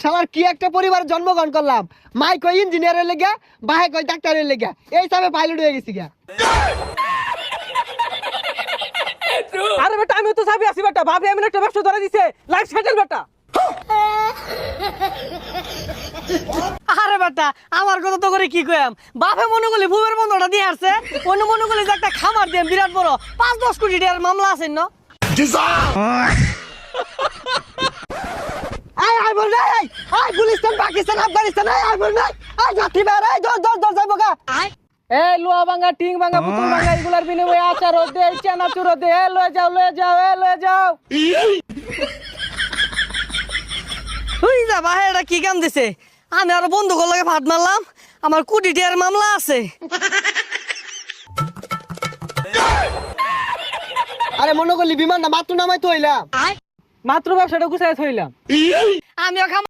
শালার কি একটা পরিবারে জন্মগ্রহণ করলাম। মাই কই ইঞ্জিনিয়ারের লেগা, বাহে কই ডাক্তারের লেগা, এই হিসাবে পাইলট হয়ে গেছি গা। আরে বেটা আমি তো চাবি আছি বেটা, ভাবি আমি একটা ব্যবসা ধরে দিছে, লাইফ সেটেল বেটা। আরে বেটা আমার কথা তো করে কি কইম, বাপে মনে করলি ভূমের বন্ধটা দিয়ে আসছে, অন্য মনে করলি যে একটা খামার দিয়ে বিরাট বড় 5-10 কোটি টাকার মামলা আছে না। আই বল নাই, আই গুলিস্তান পাকিস্তান আফগানিস্তান, আই বল নাই, আই লাঠি বের, আই দর যাইব গা। এই লোহা ভাঙা টিং ভাঙা পুতুল ভাঙা এগুলার বিনিময়ে আচার দে, চানাচুর দে, লয়ে যাও লয়ে যাও। তুই যা বাহে, এটা কি কাম দিছে? আমি আর বন্ধু লাগে ভাত মারলাম, আমার কোটি টাকার মামলা আছে। আরে মনে করলি বিমান না মাত্র নামাই তো হইলাম, মাত্র ব্যবসাটা গুছাই থইলাম। আমিও